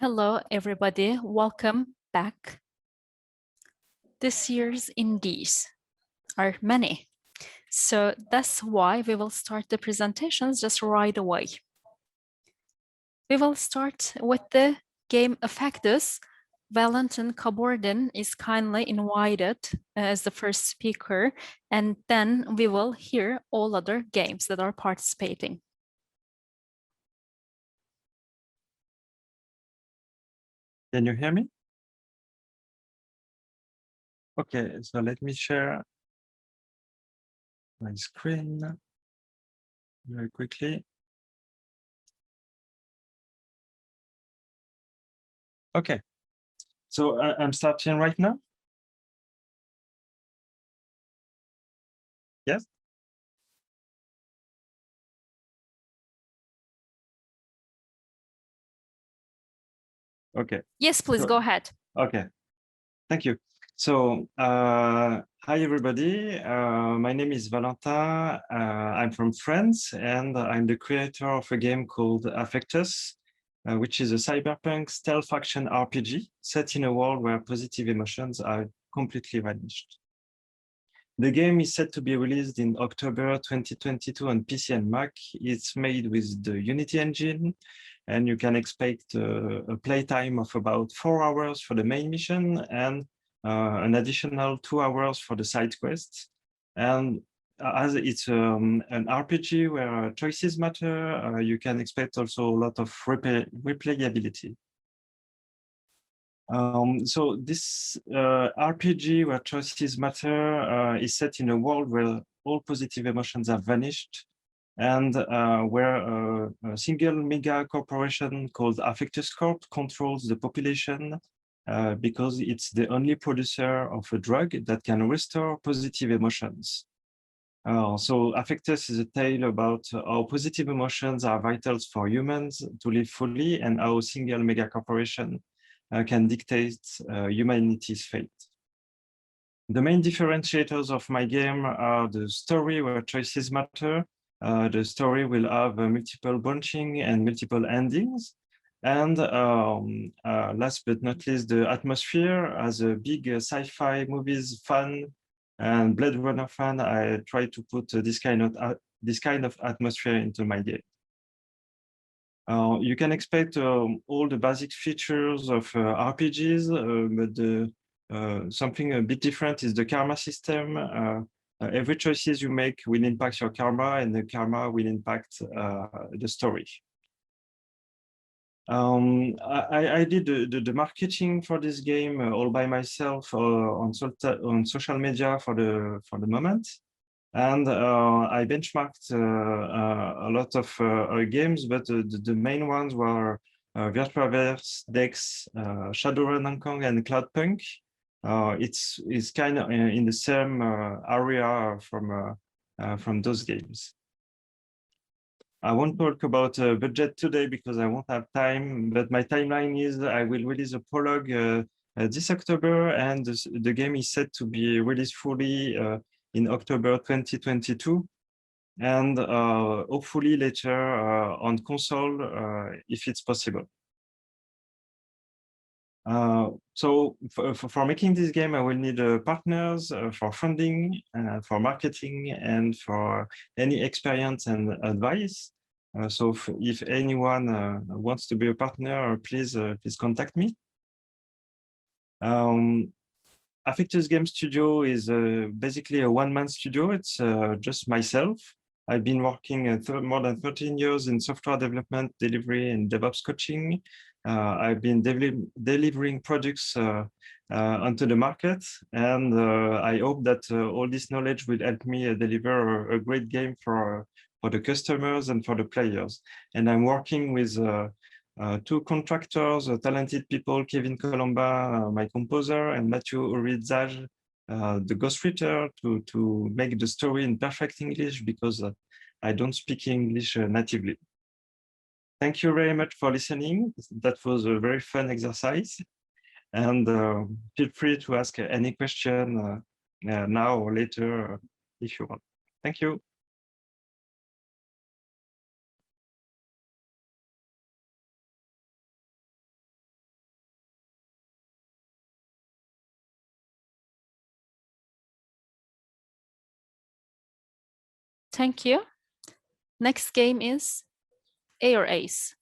Hello, everybody. Welcome back. This year's indies are many. So that's why we will start the presentations just right away. We will start with the game Affectus. Valentin Kabordin is kindly invited as the first speaker, and then we will hear all other games that are participating. Can you hear me? Okay, so let me share my screen very quickly. Okay, so I'm starting right now. Yes? Okay. Yes, please go ahead. Okay, thank you. So, hi everybody. My name is Valentin. I'm from France, and I'm the creator of a game called Affectus, which is a cyberpunk stealth action RPG set in a world where positive emotions are completely vanished. The game is set to be released in October 2022 on PC and Mac. It's made with the Unity engine, and you can expect a playtime of about 4 hours for the main mission and an additional 2 hours for the side quests. And as it's an RPG where choices matter, you can expect also a lot of replayability. So this RPG where choices matter is set in a world where all positive emotions have vanished, and where a single mega corporation called Affectus Corp controls the population because it's the only producer of a drug that can restore positive emotions. So Affectus is a tale about how positive emotions are vital for humans to live fully, and how a single mega corporation can dictate humanity's fate. The main differentiators of my game are the story where choices matter. The story will have multiple branching and multiple endings. And last but not least, the atmosphere. As a big sci-fi movies fan and Blade Runner fan, I try to put this kind of atmosphere into my game. You can expect all the basic features of RPGs, but something a bit different is the karma system. Every choices you make will impact your karma, and the karma will impact the story. I did the marketing for this game all by myself on social media for the moment. And I benchmarked a lot of games, but the main ones were Virtuaverse, Dex, Shadowrun Hong Kong, and Cloudpunk. It's kind of in the same area from those games. I won't talk about budget today because I won't have time, but my timeline is I will release a prologue this October, and the game is set to be released fully in October 2022, and hopefully later on console if it's possible. So for making this game, I will need partners for funding, for marketing, and for any experience and advice. So if anyone wants to be a partner, please contact me. Affectus Game Studio is basically a one-man studio. It's just myself. I've been working more than 13 years in software development, delivery, and DevOps coaching. I've been delivering products onto the market, and I hope that all this knowledge will help me deliver a great game for the customers and for the players. And I'm working with two contractors, talented people, Kevin Colomba, my composer, and Matthew Uridzaj, the ghostwriter, to make the story in perfect English because I don't speak English natively. Thank you very much for listening. That was a very fun exercise. And feel free to ask any question now or later if you want. Thank you. thank you. Next game is Airase.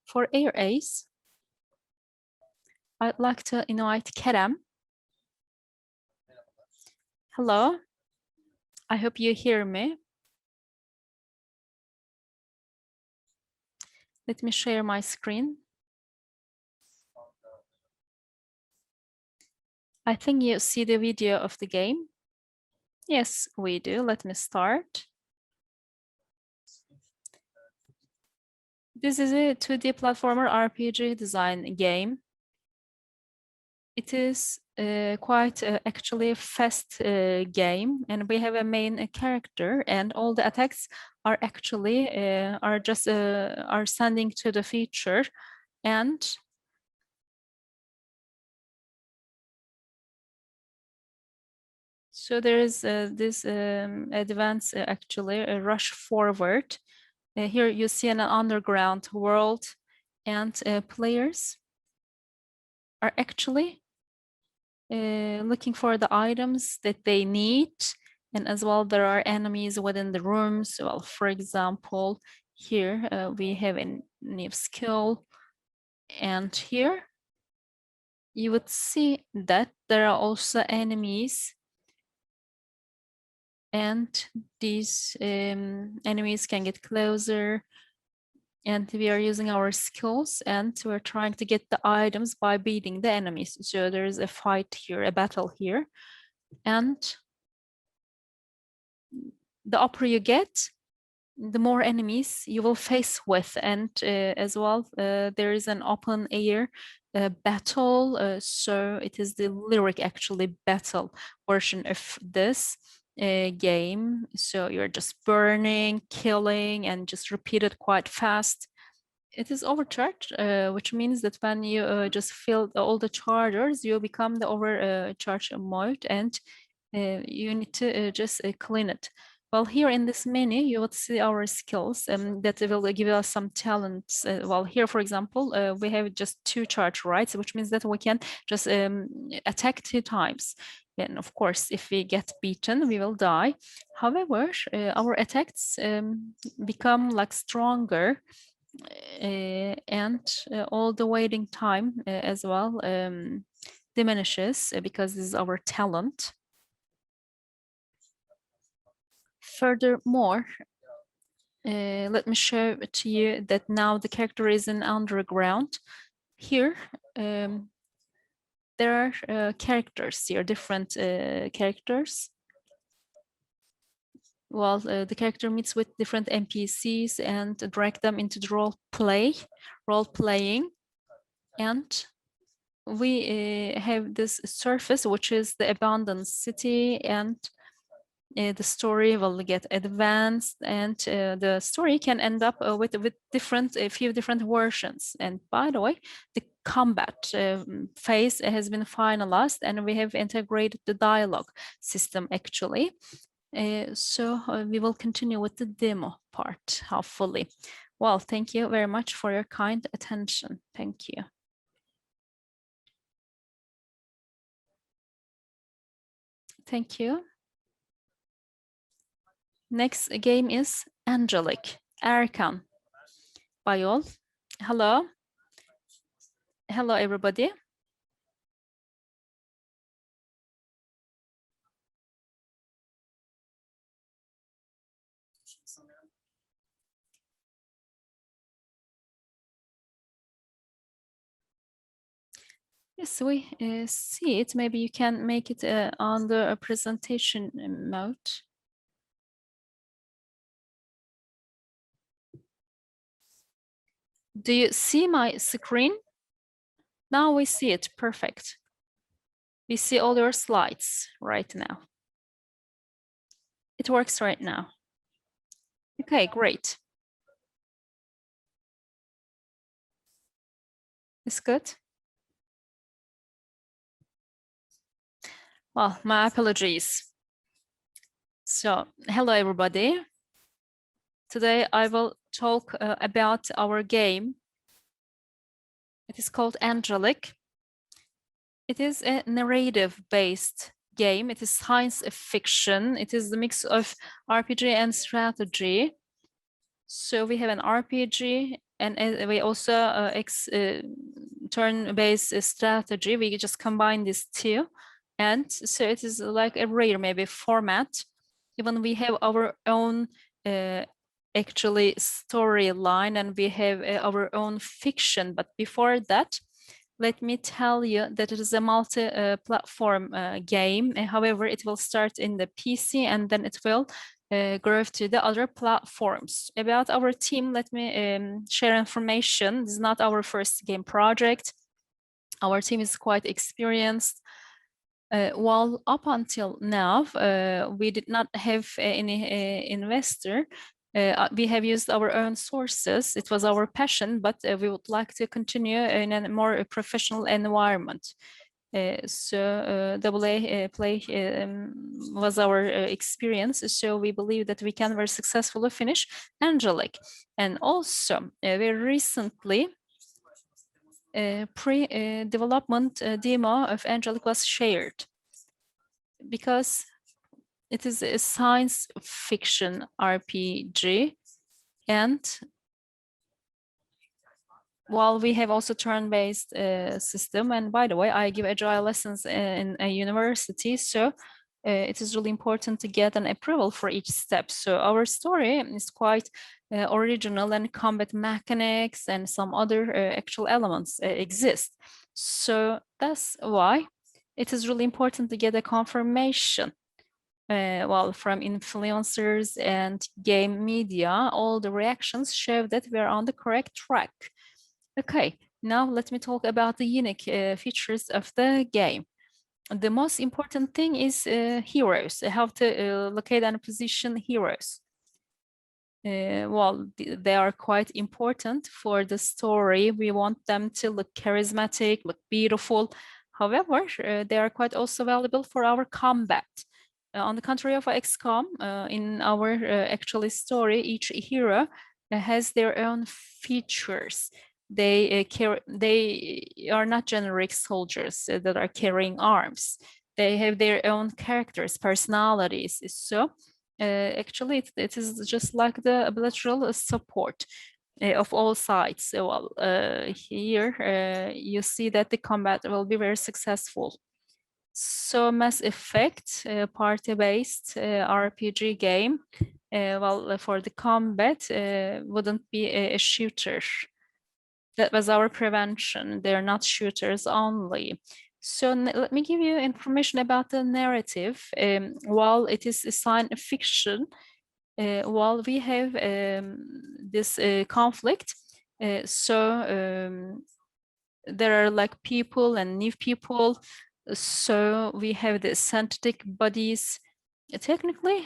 For Airase, I'd like to invite Kerem. Hello. I hope you hear me. Let me share my screen. I think you see the video of the game. Yes, we do. Let me start. This is a 2D platformer RPG design game. It is quite actually a fast game, and we have a main character, and all the attacks are actually are sending to the future, and so there is this advance actually a rush forward. Here you see an underground world, and players are actually looking for the items that they need. And as well, there are enemies within the rooms. Well, for example, here we have a new skill. And here you would see that there are also enemies. And these enemies can get closer. And we are using our skills, and we're trying to get the items by beating the enemies. So there's a fight here, a battle here. And the upper you get, the more enemies you will face with. And as well, there is an open air battle. So it is the lyric actually battle version of this game. So you're just burning, killing, and just repeat it quite fast. It is overcharged, which means that when you just fill all the chargers, you become the overcharge mode, and you need to just clean it. Well, here in this menu, you would see our skills that will give us some talents. Well, here, for example, we have just 2 charge rights, which means that we can just attack 2 times. And of course, if we get beaten, we will die. However, our attacks become like stronger, and all the waiting time as well diminishes because this is our talent. Furthermore, let me show to you that now the character is in underground. Here, there are characters here, different characters. Well, the character meets with different NPCs and drag them into the role playing. And we have this surface, which is the abandoned city, and the story will get advanced, and the story can end up with a few different versions. And by the way, the combat phase has been finalized, and we have integrated the dialogue system actually. So we will continue with the demo part, hopefully. Well, thank you very much for your kind attention. Thank you. Thank you. Next game is Angelic, Erkan. Bayol. Hello. Hello, everybody. Yes, we see it. Maybe you can make it on the presentation mode. Do you see my screen? Now we see it, perfect. We see all your slides right now. It works right now. Okay, great. It's good. Well, my apologies. So, hello everybody. Today I will talk about our game. It is called Angelic. It is a narrative-based game. It is science fiction. It is the mix of RPG and strategy. So we have an RPG and we also turn-based strategy. We just combine these two. And so it is like a rare maybe format. Even we have our own actually storyline and we have our own fiction. But before that, let me tell you that it is a multi-platform game. However, it will start in the PC and then it will grow to the other platforms. About our team, let me share information. This is not our first game project. Our team is quite experienced. While up until now, we did not have any investor. We have used our own sources. It was our passion, but we would like to continue in a more professional environment. AA play was our experience. So we believe that we can very successfully finish Angelic. And also very recently, pre-development demo of Angelic was shared because it is a science fiction RPG. And while we have also turn-based system, and by the way, I give agile lessons in a university, so it is really important to get an approval for each step. So our story is quite original, and combat mechanics and some other actual elements exist. So that's why it is really important to get a confirmation. Well, from influencers and game media, all the reactions show that we are on the correct track. Okay, now let me talk about the unique features of the game. The most important thing is heroes, how to locate and position heroes. Well, they are quite important for the story. We want them to look charismatic, look beautiful. However, they are quite also valuable for our combat. On the contrary of XCOM, in our actually story, each hero has their own features. They are not generic soldiers that are carrying arms. They have their own characters, personalities. So actually, it is just like the bilateral support of all sides. So here you see that the combat will be very successful. So Mass Effect, party-based RPG game, well, for the combat, wouldn't be a shooter. That was our prevention. They're not shooters only. So let me give you information about the narrative. While it is a science fiction, while we have this conflict, there are like people and new people. So we have the synthetic bodies. Technically,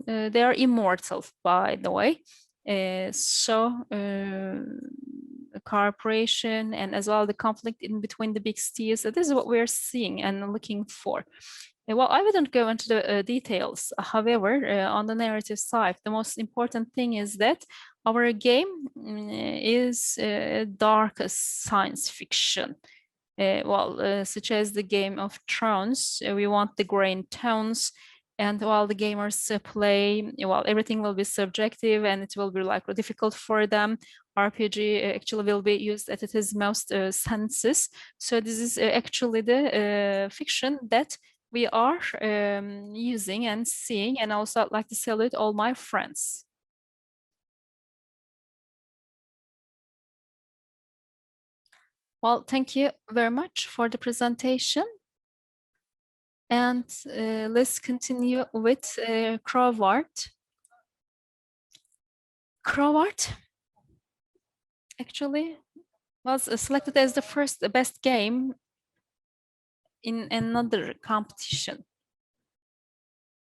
they are immortal, by the way. Cooperation and as well the conflict in between the big steers. This is what we're seeing and looking for. Well, I wouldn't go into the details. However, on the narrative side, the most important thing is that our game is dark science fiction. Such as the Game of Thrones, we want the grain tones, and while the gamers play, well, everything will be subjective and it will be like difficult for them. RPG actually will be used at its most senses. So this is actually the fiction that we are using and seeing, and also I'd like to salute all my friends. Well, thank you very much for the presentation. And let's continue with Crowart. Crowart actually was selected as the first best game in another competition.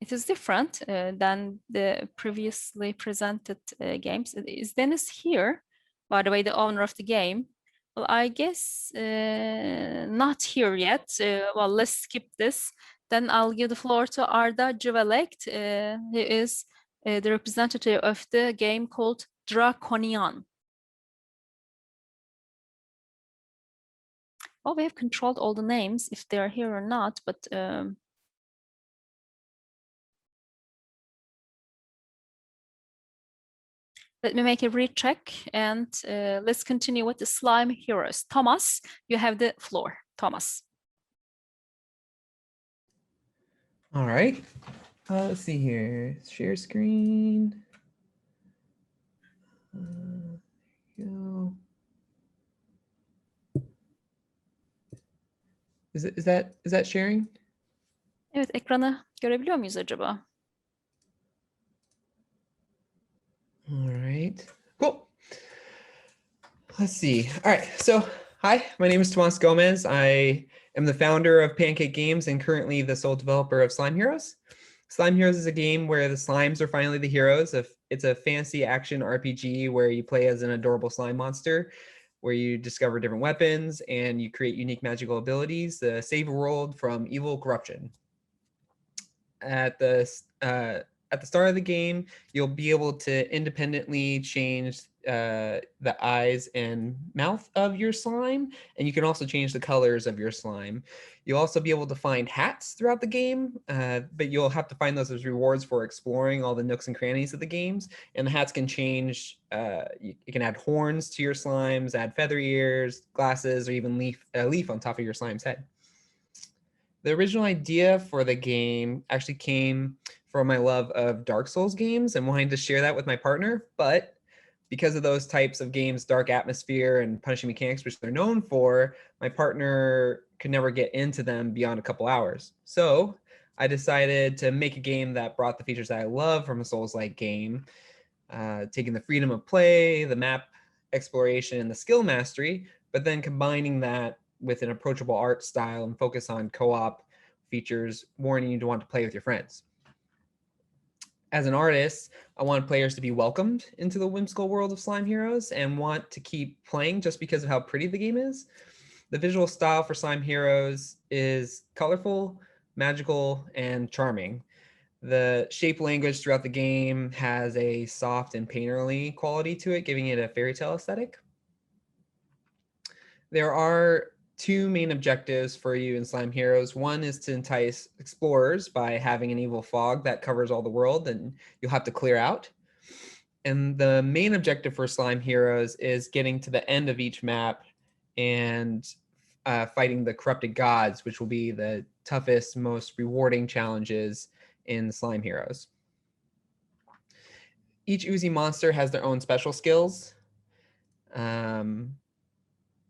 It is different than the previously presented games. Is Dennis here, by the way, the owner of the game? Well, I guess not here yet. Well, let's skip this. Then I'll give the floor to Arda Juvelect, who is the representative of the game called Draconian. Well, we have controlled all the names, if they're here or not, but Let me make a recheck and let's continue with the slime heroes. Thomas, you have the floor. Thomas. All right. Let's see here. Share screen. Go. Is that sharing? Evet, ekranı görebiliyor muyuz acaba? All right. Cool. Let's see. All right. So, hi, my name is Tomas Gomez. I am the founder of Pancake Games and currently the sole developer of Slime Heroes. Slime Heroes is a game where the slimes are finally the heroes. It's a fantasy action RPG where you play as an adorable slime monster, where you discover different weapons and you create unique magical abilities to save a world from evil corruption. At the start of the game, you'll be able to independently change the eyes and mouth of your slime, and you can also change the colors of your slime. You'll also be able to find hats throughout the game, but you'll have to find those as rewards for exploring all the nooks and crannies of the games. And the hats can change. You can add horns to your slimes, add feather ears, glasses, or even a leaf on top of your slime's head. The original idea for the game actually came from my love of Dark Souls games and wanting to share that with my partner. But because of those types of games, dark atmosphere and punishing mechanics, which they're known for, my partner could never get into them beyond a couple hours. So I decided to make a game that brought the features that I love from a Souls-like game, taking the freedom of play, the map exploration, and the skill mastery, but then combining that with an approachable art style and focus on co-op features, warning you to want to play with your friends. As an artist, I want players to be welcomed into the whimsical world of Slime Heroes and want to keep playing just because of how pretty the game is. The visual style for Slime Heroes is colorful, magical, and charming. The shape language throughout the game has a soft and painterly quality to it, giving it a fairy tale aesthetic. There are two main objectives for you in Slime Heroes. One is to entice explorers by having an evil fog that covers all the world and you'll have to clear out. And the main objective for Slime Heroes is getting to the end of each map and fighting the corrupted gods, which will be the toughest, most rewarding challenges in Slime Heroes. Each oozy monster has their own special skills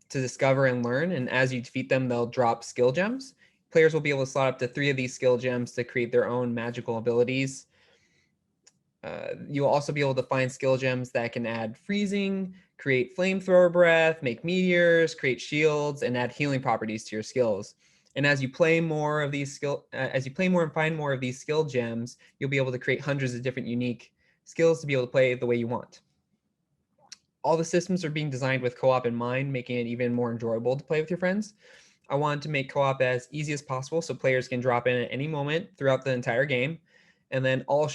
to discover and learn, and as you defeat them, they'll drop skill gems. Players will be able to slot up to 3 of these skill gems to create their own magical abilities. You'll also be able to find skill gems that can add freezing, create flamethrower breath, make meteors, create shields, and add healing properties to your skills. And as you play more of these and find more of these skill gems, you'll be able to create hundreds of different unique skills to be able to play the way you want. All the systems are being designed with co-op in mind, making it even more enjoyable to play with your friends. I wanted to make co-op as easy as possible so players can drop in at any moment throughout the entire game. And then all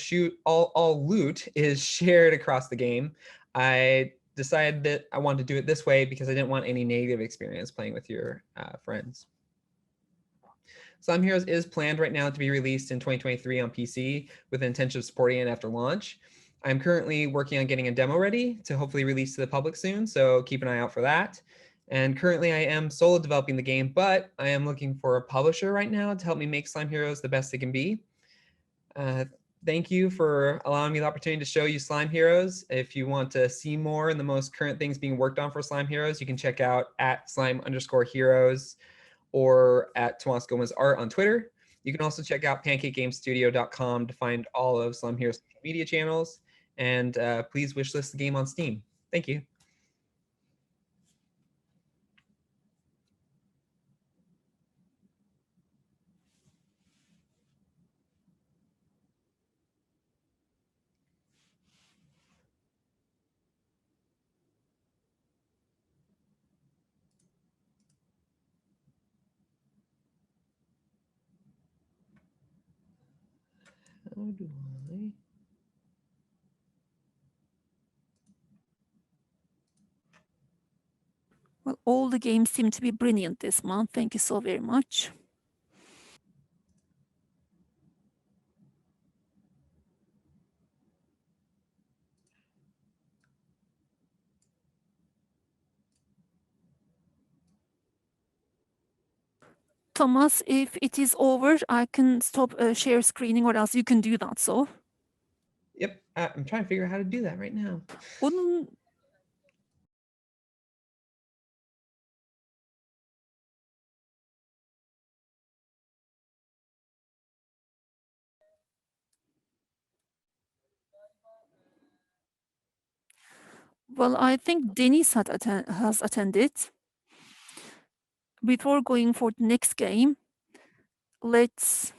loot is shared across the game. I decided that I wanted to do it this way because I didn't want any negative experience playing with your friends. Slime Heroes is planned right now to be released in 2023 on PC with the intention of supporting it after launch. I'm currently working on getting a demo ready to hopefully release to the public soon, so keep an eye out for that. And currently I am solo developing the game, but I am looking for a publisher right now to help me make Slime Heroes the best it can be. Thank you for allowing me the opportunity to show you Slime Heroes. If you want to see more and the most current things being worked on for Slime Heroes, you can check out @slime_heroes or @Tomas Gomez Art on Twitter. You can also check out pancakegamestudio.com to find all of Slime Heroes' social media channels. And please wishlist the game on Steam. Thank you. How do I? Well, all the games seem to be brilliant this month. Thank you so very much. Thomas, if it is over, I can stop share screening, or else you can do that. So. Yep, I'm trying to figure out how to do that right now. Onun Well, I think Denis has attended. Before going for the next game, let's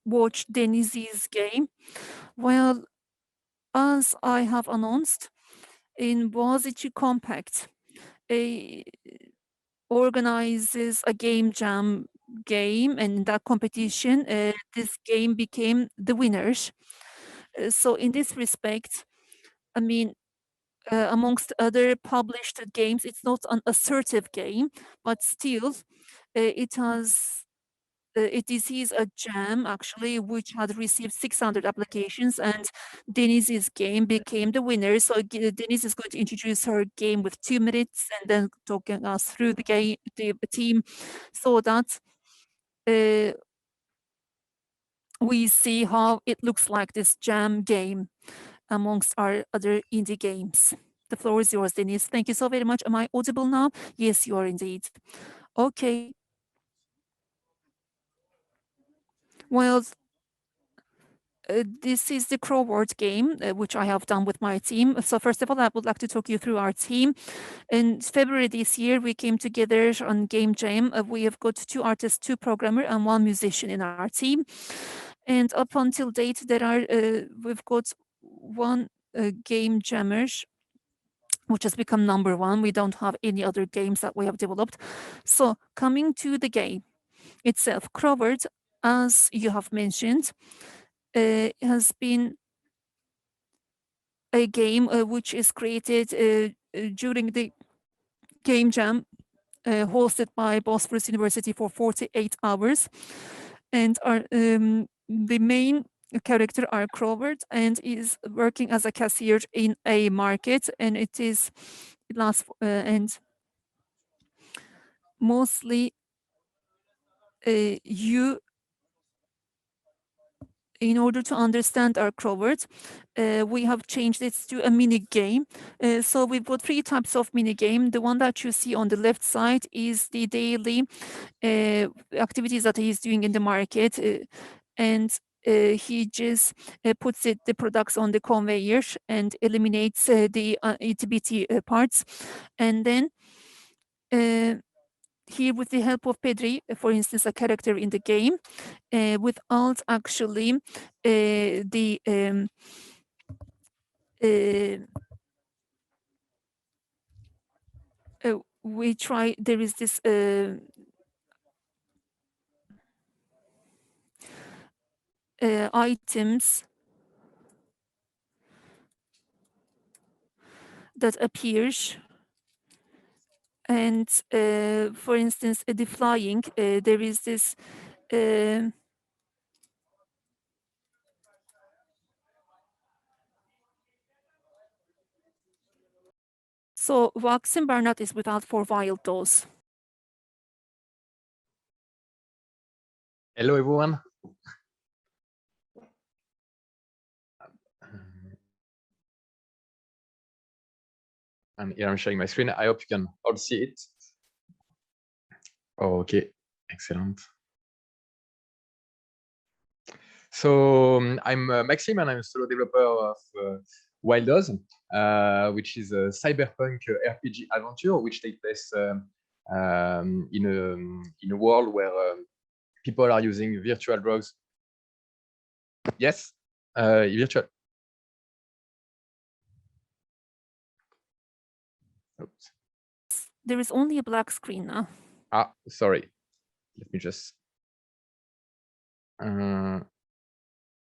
watch Denis's game. Well, as I have announced, in Boğaziçi Compact, organizes a game jam game, and in that competition, this game became the winners. So in this respect, I mean, amongst other published games, it's not an assertive game, but still, it is a jam actually, which had received 600 applications, and Denise's game became the winner. So Denise is going to introduce her game with 2 minutes, and then talking us through the game, the team, so that we see how it looks like, this jam game amongst our other indie games. The floor is yours, Denise. Thank you so very much. Am I audible now? Yes, you are indeed. Okay. Well, this is the Crowword game, which I have done with my team. So first of all, I would like to talk you through our team. In February this year, we came together on Game Jam. We have got 2 artists, 2 programmers, and 1 musician in our team. And up until date, we've got 1 game jammer, which has become number 1. We don't have any other games that we have developed. So coming to the game itself, Crowword, as you have mentioned, has been a game which is created during the game jam hosted by Bosphorus University for 48 hours. And the main character are Crowword, and is working as a cashier in a market, and it lasts and mostly in order to understand our Crowword, we have changed it to a mini game. So we've got 3 types of mini game. The one that you see on the left side is the daily activities that he's doing in the market, and he just puts the products on the conveyor and eliminates the itty-bitty parts. And then here, with the help of Pedri, for instance, a character in the game, without actually we try, there is this items that appears, and for instance, the flying, there is this so Waxen Bernard is without 4 wild dose. Hello, everyone. And here I'm sharing my screen. I hope you can all see it. Okay, excellent. So I'm Maxime, and I'm a solo developer of Wild Oz, which is a cyberpunk RPG adventure which takes place in a world where people are using virtual drugs. Yes, virtual. Oops. There is only a black screen now. Ah, sorry. Let me just.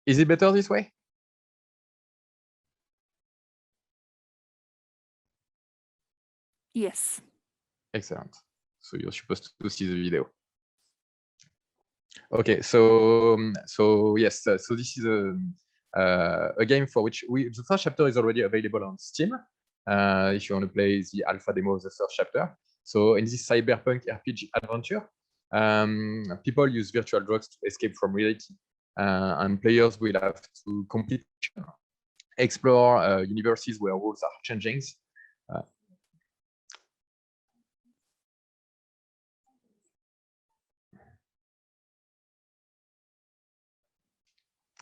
Is it better this way? Yes. Excellent. So you're supposed to see the video. Okay, so yes, so this is a game for which the first chapter is already available on Steam. If you want to play the alpha demo of the first chapter. So in this cyberpunk RPG adventure, People use virtual drugs to escape from reality, and players will have to complete, explore universes where rules are changing.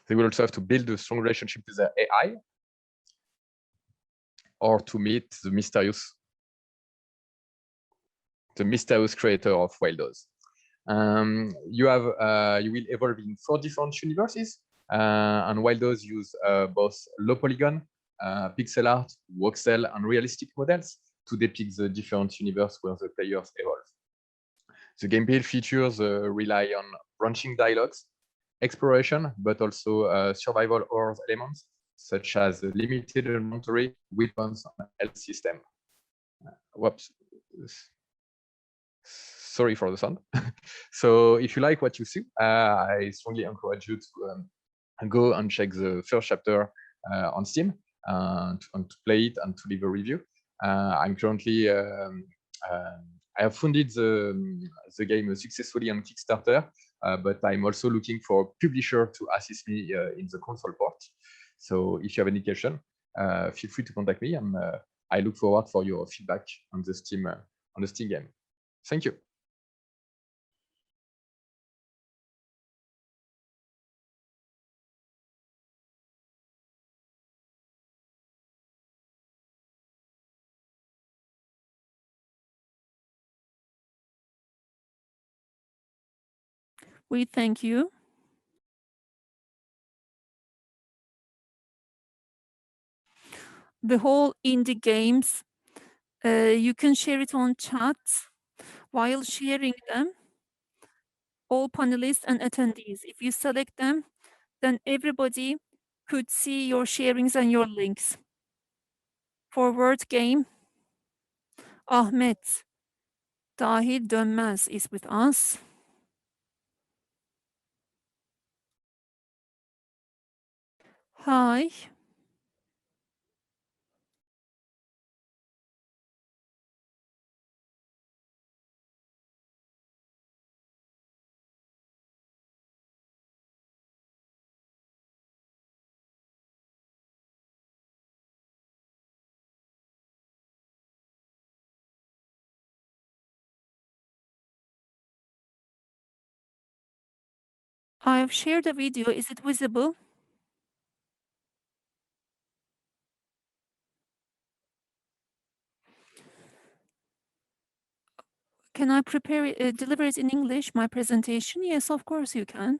They will also have to build a strong relationship with their AI, or to meet the mysterious creator of Wildos. You will evolve in 4 different universes, and Wildos use both low polygon, pixel art, voxel, and realistic models to depict the different universe where the players evolve. The gameplay features rely on branching dialogues, exploration, but also survival horror elements, such as limited inventory, weapons, and health system. Whoops. Sorry for the sound. So if you like what you see, I strongly encourage you to go and check the first chapter on Steam and to play it and to leave a review. I'm currently I have funded the game successfully on Kickstarter, but I'm also looking for a publisher to assist me in the console port. So if you have any question, feel free to contact me, and I look forward for your feedback on the Steam game. Thank you. We thank you. The whole indie games, you can share it on chat. While sharing them, all panelists and attendees, if you select them, then everybody could see your sharings and your links. For word game, Ahmet Tahir Dönmez is with us. Hi. I've shared a video. Is it visible? Can I prepare it, deliver it in English, my presentation? Yes, of course you can.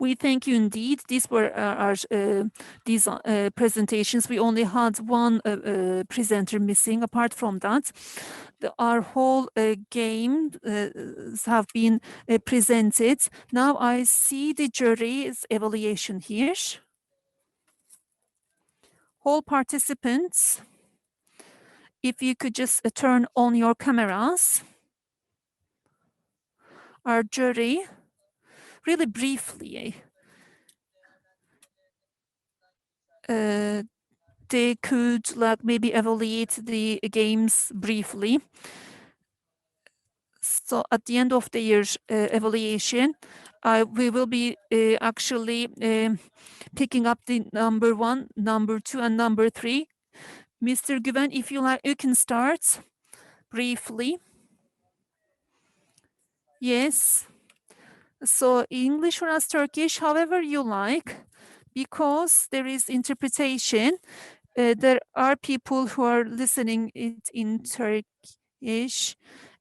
We thank you indeed. These were our these presentations. We only had one presenter missing. Apart from that, our whole game have been presented. Now I see the jury's evaluation here. All participants, if you could just turn on your cameras. Our jury, really briefly, they could like maybe evaluate the games briefly. So at the end of the year's evaluation, we will be actually picking up the number 1, number 2, and number 3. Mr. Güven, if you like, you can start briefly. Yes. So English or as Turkish, however you like, because there is interpretation. There are people who are listening it in Turkish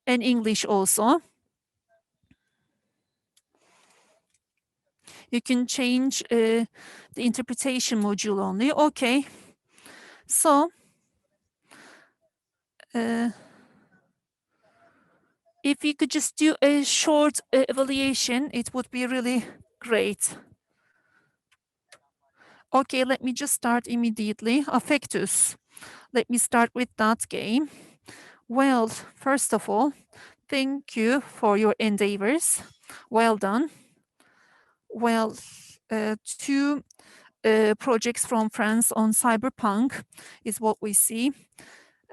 and English also. You can change the interpretation module only. Okay. So if you could just do a short evaluation, it would be really great. Okay, let me just start immediately. Affectus. Let me start with that game. Well, first of all, thank you for your endeavors. Well done. Well, 2 projects from France on cyberpunk is what we see.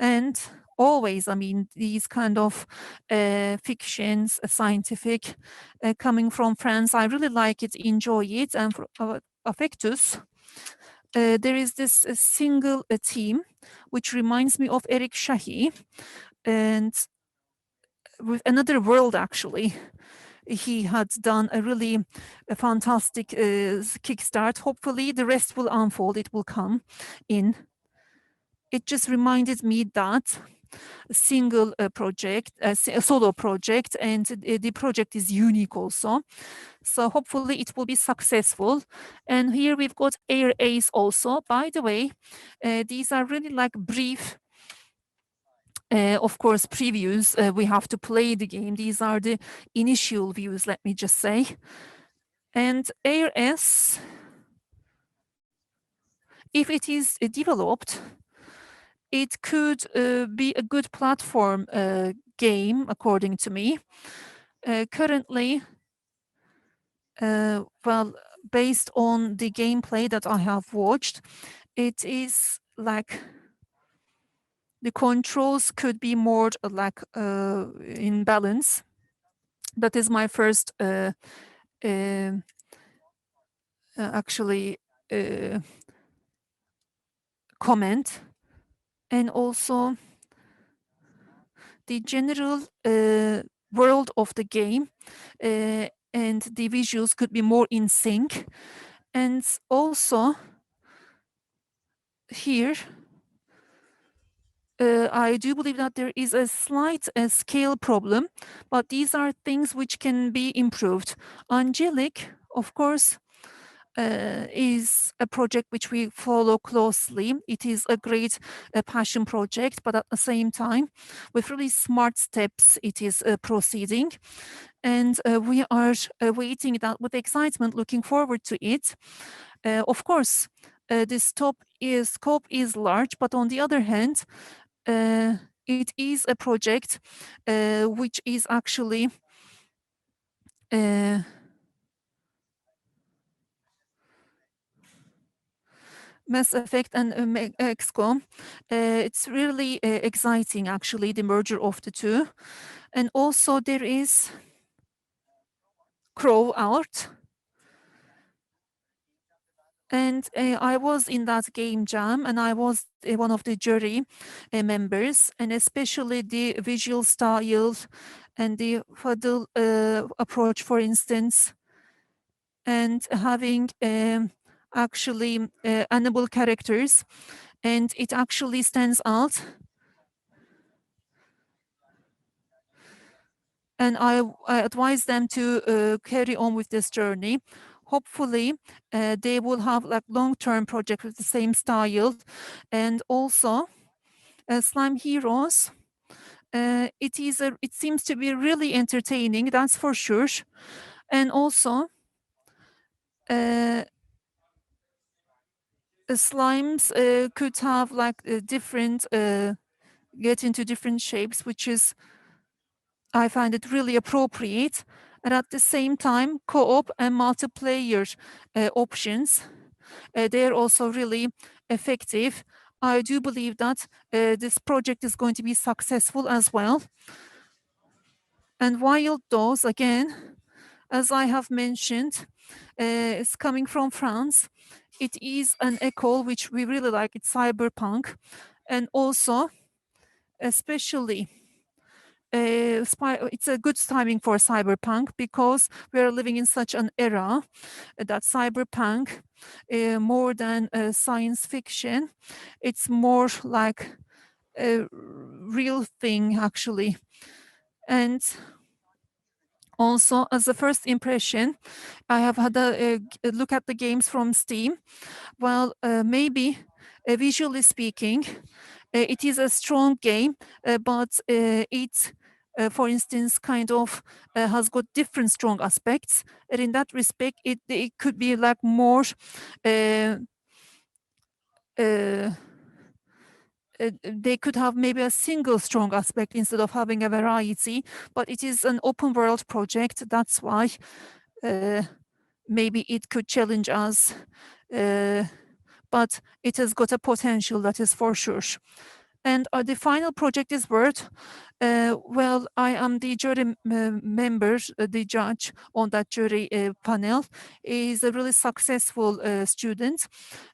And always, I mean, these kind of fictions, scientific, coming from France, I really like it, enjoy it. And for Affectus, there is this single team, which reminds me of Eric Shahi, and with Another World, actually. He had done a really fantastic kickstart. Hopefully the rest will unfold, it will come in. It just reminded me that a single project, a solo project, and the project is unique also. So hopefully it will be successful. And here we've got Airase also. By the way, these are really like brief, of course, previews. We have to play the game. These are the initial views, let me just say. And Airase, if it is developed, it could be a good platform game, according to me. Currently, well, based on the gameplay that I have watched, it is like the controls could be more like in balance. That is my first actually comment. And also the general world of the game and the visuals could be more in sync. And also here, I do believe that there is a slight scale problem, but these are things which can be improved. Angelic, of course, is a project which we follow closely. It is a great passion project, but at the same time, with really smart steps, it is proceeding. And we are awaiting that with excitement, looking forward to it. Of course, the scope is large, but on the other hand, it is a project which is actually Mass Effect and XCOM. It's really exciting, actually, the merger of the two. And also there is Crow Out. And I was in that game jam, and I was one of the jury members, and especially the visual style and the fuddle approach, for instance, and having actually animal characters, and it actually stands out. And I advise them to carry on with this journey. hopefully they will have like long-term project with the same style. And also Slime Heroes, it seems to be really entertaining, that's for sure. And also the slimes could have like different get into different shapes, which is I find it really appropriate. And at the same time, co-op and multiplayer options, they're also really effective. I do believe that this project is going to be successful as well. And Wild Dolls, again, as I have mentioned, is coming from France. It is an école which we really like. It's cyberpunk, and also, especially, it's a good timing for cyberpunk because we are living in such an era that cyberpunk, more than science fiction, it's more like a real thing actually. And also, as a first impression, I have had a look at the games from Steam. Well, maybe visually speaking, it is a strong game, but it, for instance, kind of has got different strong aspects. And in that respect, it could be like more they could have maybe a single strong aspect instead of having a variety, but it is an open world project. That's why maybe it could challenge us, but it has got a potential, that is for sure. And the final project is Word. Well, I am the jury member, the judge on that jury panel. He is a really successful student.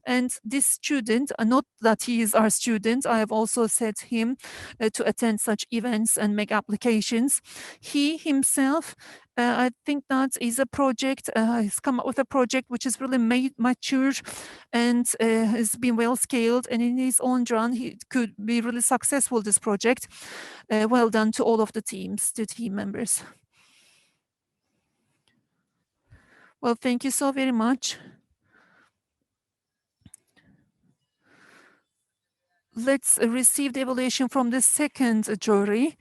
And this student, not that he is our student, I have also set him to attend such events and make applications. He himself, I think that is a project, he's come up with a project which is really mature and has been well scaled, and in his own run, he could be really successful, this project. Well done to all of the teams, to team members. Well, thank you so very much. Let's receive the evaluation from the second jury.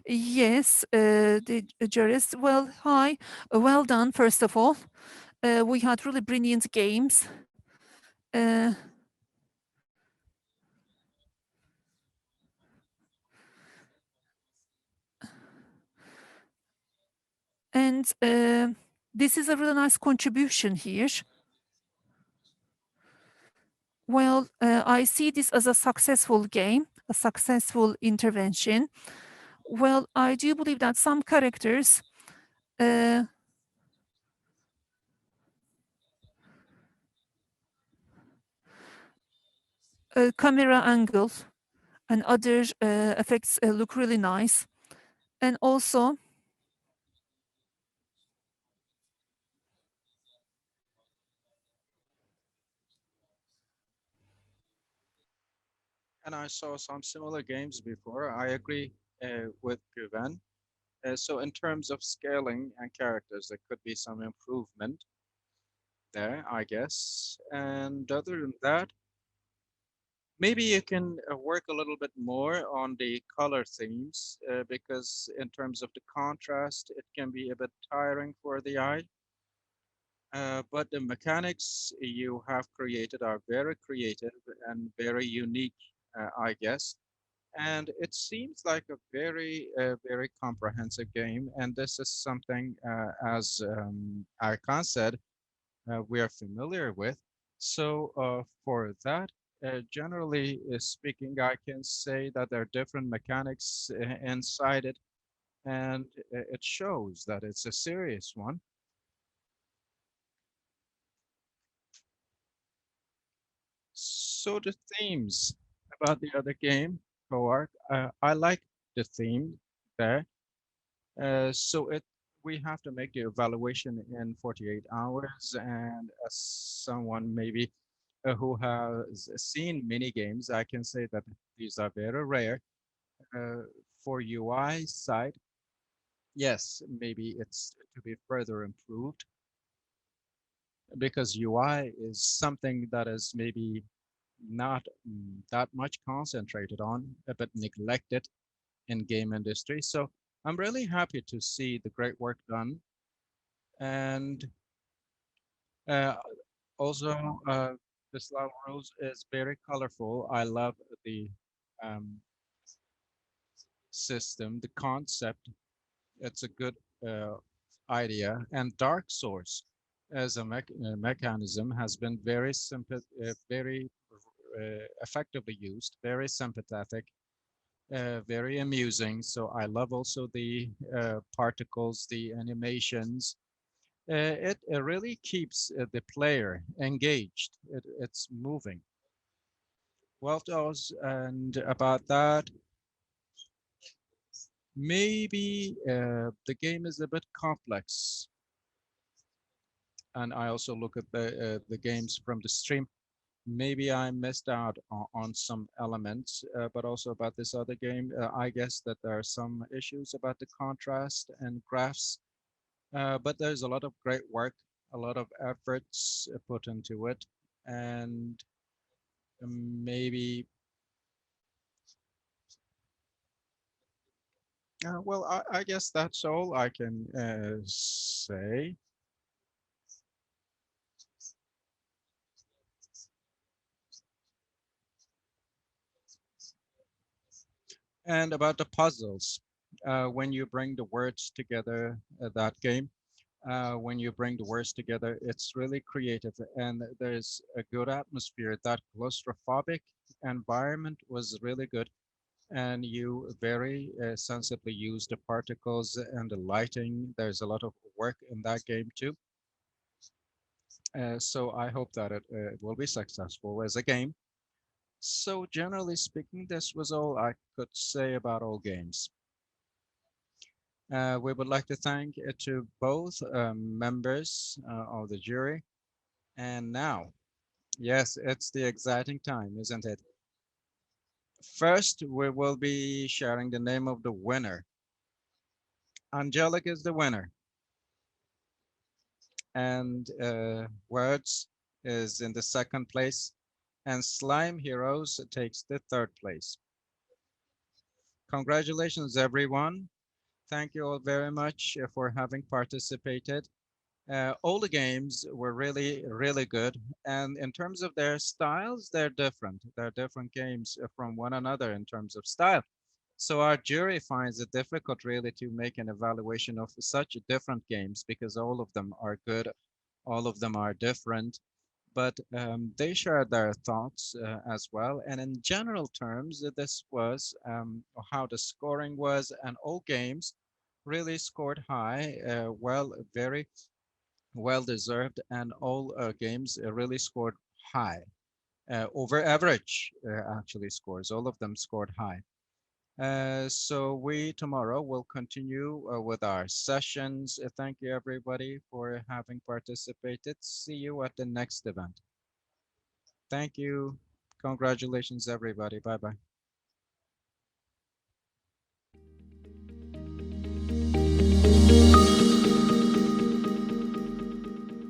Yes, the jurist. Well, hi, well done, first of all. We had really brilliant games. And this is a really nice contribution here. Well, I see this as a successful game, a successful intervention. Well, I do believe that some characters camera angle and other effects look really nice. And also, And I saw some similar games before. I agree with Güven. So in terms of scaling and characters, there could be some improvement there, I guess. And other than that, maybe you can work a little bit more on the color themes because in terms of the contrast, it can be a bit tiring for the eye. But the mechanics you have created are very creative and very unique, I guess. And it seems like a very comprehensive game. And this is something, as Arkan said, we are familiar with. So for that, generally speaking, I can say that there are different mechanics inside it, and it shows that it's a serious one. So the themes about the other game, Coark, I like the theme there. So we have to make the evaluation in 48 hours, and as someone maybe who has seen mini games, I can say that these are very rare. For UI side, yes, maybe it's to be further improved. because UI is something that is maybe not that much concentrated on, but neglected in game industry. So I'm really happy to see the great work done. And uh, also, the Slav Rose is very colorful. I love the um, system, the concept. It's a good idea. And Dark Source as a mechanism has been very very effectively used, very sympathetic, very amusing. So I love also the particles, the animations. It really keeps the player engaged. It's moving. Well, those and about that, maybe the game is a bit complex. And I also look at the games from the stream. Maybe I missed out on some elements, but also about this other game, I guess that there are some issues about the contrast and graphs, but there's a lot of great work, a lot of efforts put into it, and maybe, well, I guess that's all I can say. And about the puzzles, when you bring the words together, that game, when you bring the words together, it's really creative and there's a good atmosphere. That claustrophobic environment was really good. And you very sensibly use the particles and the lighting. There's a lot of work in that game too. So I hope that it will be successful as a game. So generally speaking, this was all I could say about all games. We would like to thank to both members of the jury. And now, yes, it's the exciting time, isn't it? First, we will be sharing the name of the winner. Angelic is the winner. And Words is in the second place. And Slime Heroes takes the third place. Congratulations, everyone. Thank you all very much for having participated. All the games were really, really good. And in terms of their styles, they're different. They're different games from one another in terms of style. So our jury finds it difficult really to make an evaluation of such different games because all of them are good, all of them are different, but they shared their thoughts as well. And in general terms, this was how the scoring was, and all games really scored high, well, very well deserved, and all games really scored high, over average actually scores. All of them scored high. So we tomorrow will continue with our sessions. Thank you everybody for having participated. See you at the next event. Thank you. Congratulations everybody. Bye bye.